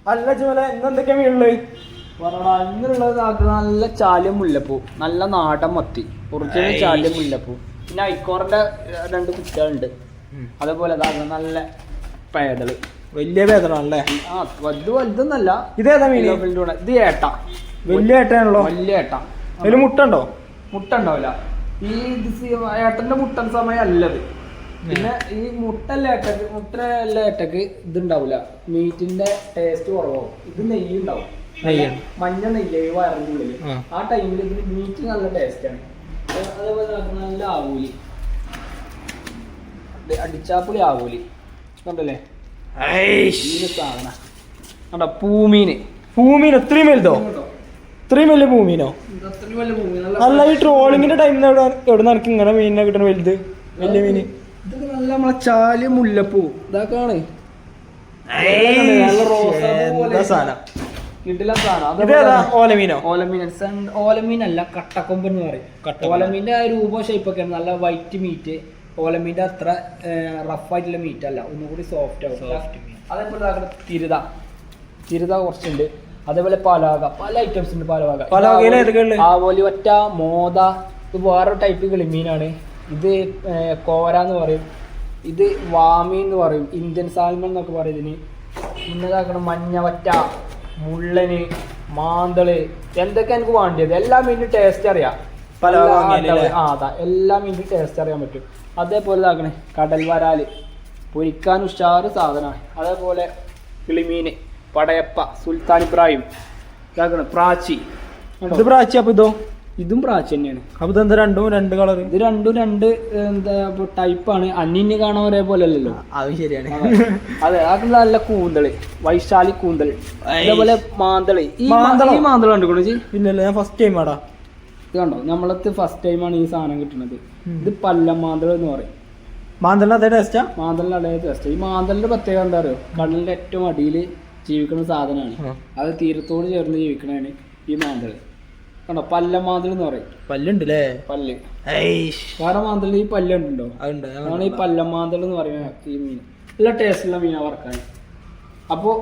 അല്ല ചുമല എന്തൊക്കെയാ മീനുള്ളത്? ഇന്നുള്ളത് നല്ല ചാലിയം മുല്ലപ്പൂ, നല്ല നാടൻ മത്തി, ഒറിജിനൽ ചാലിയം മുല്ലപ്പൂ. പിന്നെ ഐക്കോറിന്റെ 2 കുട്ടികളുണ്ട്. അതേപോലെ നല്ല പേതള്, വലിയ പേതളാണല്ലേ? വലുതൊന്നല്ല. ഇതേതാ മീൻ? ഇത് ഏട്ട, വലിയ ഏട്ടയാണല്ലോ. വലിയ ഏട്ട. അതിന് മുട്ട ഉണ്ടോ? മുട്ട ഉണ്ടാവില്ല. ഈ ഏട്ടന്റെ മുട്ടൻ സമയം അല്ലത്. പിന്നെ ഈ മുട്ടല്ല ഏട്ടക്ക് ഇതുണ്ടാവില്ല, മീറ്റിന്റെ ടേസ്റ്റ് കുറവാകും. ഇത് നെയ്യ് ഉണ്ടാവും, മഞ്ഞ നെയ്യ് വയറിന്റെ ഉള്ളില്. ആ ടൈമിൽ ഇതിന് മീറ്റ് നല്ല ടേസ്റ്റ് ആണ്. അതേപോലെ നല്ല ആവൂലി, അടിച്ചാപ്പുളി ആവൂലി കണ്ടല്ലേ സാധനം കണ്ടോ. പൂമീന് എത്രയും വലുതോ? ഇത്രയും വലിയ പൂമീനോ? അല്ല, ഈ ട്രോളിങ്ങിന്റെ ടൈമിൽ എവിടെ നിനക്ക് ഇങ്ങനെ മീനിനെ കിട്ടണ വലുത് വലിയ മീന്? ഇതൊക്കെ നല്ല നമ്മളെ ചാല് മുല്ലപ്പൂ ഇതാക്കാണ്. ഓലമീനല്ല, കട്ടക്കൊമ്പ് എന്ന് പറയും. ഓലമീന്റെ രൂപ ഷേപ്പൊക്കെ നല്ല വൈറ്റ് മീറ്റ്. ഓലമീന്റെ അത്ര റഫായിട്ടുള്ള മീറ്റ് അല്ല, ഒന്നുകൂടി സോഫ്റ്റ് ആവും. അതേപോലെ തിരുത കുറച്ചുണ്ട്. അതേപോലെ പലാക, പല ഐറ്റംസ് ഉണ്ട്. ആവോലി ഒറ്റ, മോദ, ഇത് വേറൊരു ടൈപ്പ് കിളിമീനാണ്. ഇത് കോര എന്ന് പറയും. ഇത് വാമി എന്ന് പറയും, ഇന്ത്യൻ സാൽമൺ എന്നൊക്കെ പറയും ഇതിന്. പിന്നെതാക്കണം മഞ്ഞവറ്റ, മുള്ളന്, മാന്തള്, എന്തൊക്കെ എനിക്ക് വേണ്ടിയത്. എല്ലാ മീനിന്റെ ടേസ്റ്റ് അറിയാം. അതാ, എല്ലാ മീനിന്റെ ടേസ്റ്റ് അറിയാൻ പറ്റും. അതേപോലെ ഇതാക്കണേ കടൽ വരാല്, പൊരിക്കാൻ ഉഷാറ് സാധനമാണ്. അതേപോലെ കിളിമീന്, പടയപ്പ, സുൽത്താൻ ഇബ്രാഹിം, ഇതാക്കണ പ്രാച്ചി. പ്രാച്ചി. അപ്പൊ ഇതും പ്രാച്ചി തന്നെയാണ്. അപ്പൊ ഇതെന്താ രണ്ട് കളർ? ഇത് രണ്ടും എന്താ ടൈപ്പാണ്. അന്യന്യ കാണാൻ ഒരേപോലെ അല്ലല്ലോ. അത് ശരിയാണ്. അതെ, അത് നല്ല കൂന്തള്, വൈശാലി കൂന്തൽ. അതേപോലെ മാന്തള്. ഈ മാന്തള കണ്ടുകൊണ്ടു. പിന്നല്ല, ഞാൻ ഫസ്റ്റ് ടൈം ആടാ ഇത് കണ്ടോ. നമ്മളത് ഫസ്റ്റ് ടൈമാണ് ഈ സാധനം കിട്ടുന്നത്. ഇത് പല്ലമാന്തൾ എന്ന് പറയും. മാന്തളിന്റെ അതേ ടേസ്റ്റാ? മാന്തളിന്റെ അതേ ടേസ്റ്റ്. ഈ മാന്തളിന്റെ പ്രത്യേകത എന്താ അറിയോ? കടലിന്റെ ഏറ്റവും അടിയിൽ ജീവിക്കുന്ന സാധനമാണ്. അത് തീരത്തോട് ചേർന്ന് ജീവിക്കണതാണ് ഈ മാന്തള്. കണ്ടോ, പല്ലമാന്തൾ എന്ന് പറയും. പല്ലുണ്ടല്ലേ? പല്ല്. വേറെ മാന്തളിൽ ഈ പല്ലുണ്ടോ? അതാണ് ഈ പല്ലമാന്തൾ എന്ന് പറയുന്നത്. ഈ മീൻ നല്ല ടേസ്റ്റുള്ള മീനാണ് വറക്കാൻ. അപ്പോൾ